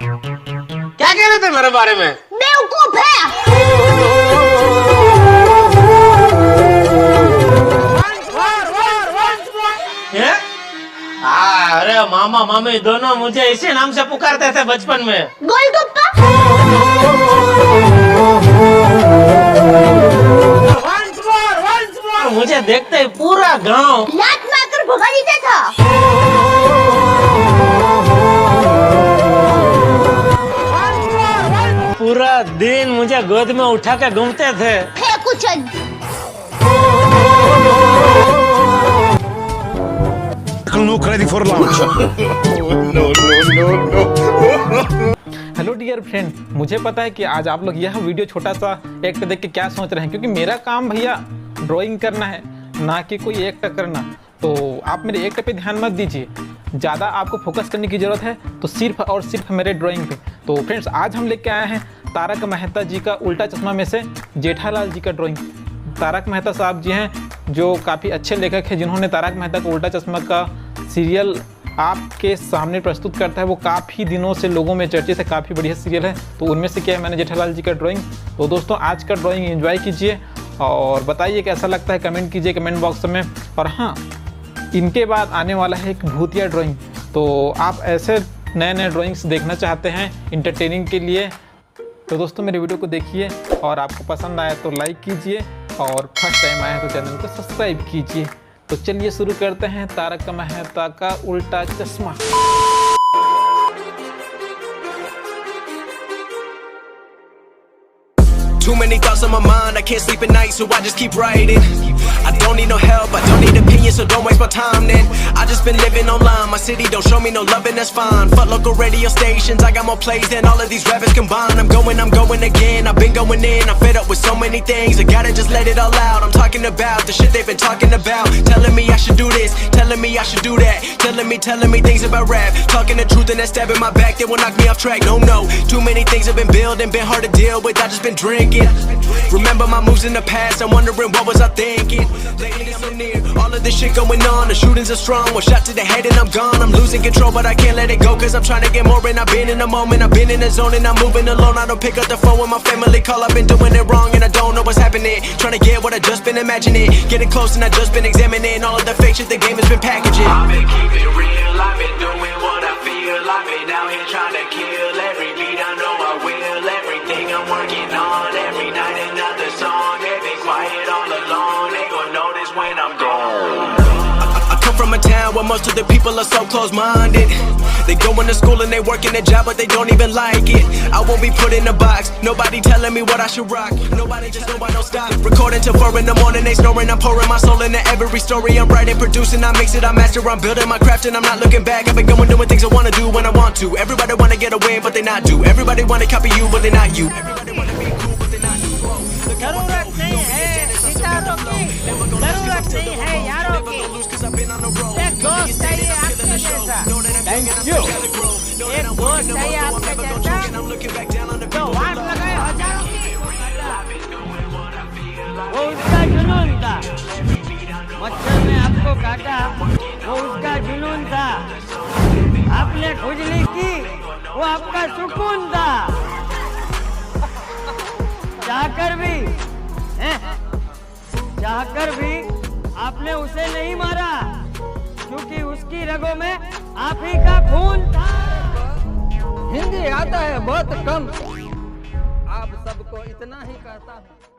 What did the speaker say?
क्या कह रहे थे मेरे बारे में? बेवकूफ है। अरे मामा मामी दोनों मुझे इसी नाम से पुकारते थे बचपन में। गोलगप्पा। मुझे देखते ही पूरा गांव लात मारकर भगा देता था। पूरा दिन मुझे गोद में उठा के घूमते थे। हेलो डियर फ्रेंड, मुझे पता है कि आज आप लोग यह वीडियो छोटा सा एक्ट देख के क्या सोच रहे हैं, क्योंकि मेरा काम भैया ड्राइंग करना है, ना कि कोई एक्ट करना। तो आप मेरे एक्ट पे ध्यान मत दीजिए, ज़्यादा आपको फोकस करने की ज़रूरत है तो सिर्फ और सिर्फ मेरे ड्राइंग पे। तो फ्रेंड्स, आज हम लेके आए हैं तारक मेहता जी का उल्टा चश्मा में से जेठालाल जी का ड्राइंग। तारक मेहता साहब जी हैं जो काफ़ी अच्छे लेखक हैं, जिन्होंने तारक मेहता का उल्टा चश्मा का सीरियल आपके सामने प्रस्तुत करता है। वो काफ़ी दिनों से लोगों में चर्चित है, काफ़ी बढ़िया सीरियल है। तो उनमें से क्या है, मैंने जेठालाल जी का ड्राइंग। तो दोस्तों, आज का ड्राइंग एंजॉय कीजिए और बताइए कैसा लगता है, कमेंट कीजिए कमेंट बॉक्स में। और हाँ, इनके बाद आने वाला है एक भूतिया ड्राइंग। तो आप ऐसे नए नए ड्राइंग्स देखना चाहते हैं इंटरटेनिंग के लिए, तो दोस्तों मेरे वीडियो को देखिए और आपको पसंद आया तो लाइक कीजिए और फर्स्ट टाइम आया तो चैनल को सब्सक्राइब कीजिए। तो चलिए शुरू करते हैं तारक मेहता का उल्टा चश्मा। Too many thoughts on my mind, I can't sleep at night, so I just keep writing. I don't need no help, I don't need opinions, so don't waste my time then. I just been living online, my city don't show me no love and that's fine. Fuck local radio stations, I got more plays than all of these rappers combined. I'm going again, I've been going in, I'm fed up with so many things, I gotta just let it all out. I'm talking about the shit they've been talking about, telling me I should do this, telling me I should do that, telling me things about rap, talking the truth and that stab in my back, they will knock me off track. No, too many things have been building, been hard to deal with, I just been drinking. Remember my moves in the past, I'm wondering what was I thinking. Lately it's so near, all of this shit going on, the shootings are strong, one shot to the head and I'm gone. I'm losing control but I can't let it go, cause I'm trying to get more and I've been in the moment, I've been in the zone and I'm moving alone. I don't pick up the phone when my family call, I've been doing it wrong and I don't know what's happening. Trying to get what I just been imagining, getting close and I just been examining all of the fake shit the game has been packaging. I've been keeping it real, I've been doing what I feel, I've been out here trying to kill every beat, I know I will, everything I'm working on, every night another song, they been quiet all along, they gon' notice when I'm gone. I come from a town where most of the people are so close-minded. They go into school and they work in a job but they don't even like it. I won't be put in a box, nobody telling me what I should rock, nobody just know I don't stop. Recording till 4 in the morning, they snoring, I'm pouring my soul into every story. I'm writing, producing, I mix it, I master, I'm building my craft and I'm not looking back. I've been going doing things I wanna do when I want to. Everybody wanna get a win but they not do. Everybody wanna copy you but they not you. Everybody wanna be cool but they not you. जरूरत नहीं है सितारों की, जरूरत नहीं है यारों की, एक दोस्त चाहिए आपके जैसा। Thank you. एक दोस्त चाहिए आपके जैसा जो वाट लगाए हजारों की। वो उसका जुनून था, मच्छर ने आपको काटा, वो उसका जुनून था। आपने खुजली की, वो आपका सुकून था। चाहकर भी आपने उसे नहीं मारा, क्योंकि उसकी रगों में आप ही का खून था। हिंदी आता है बहुत कम, आप सबको इतना ही कहता हूँ।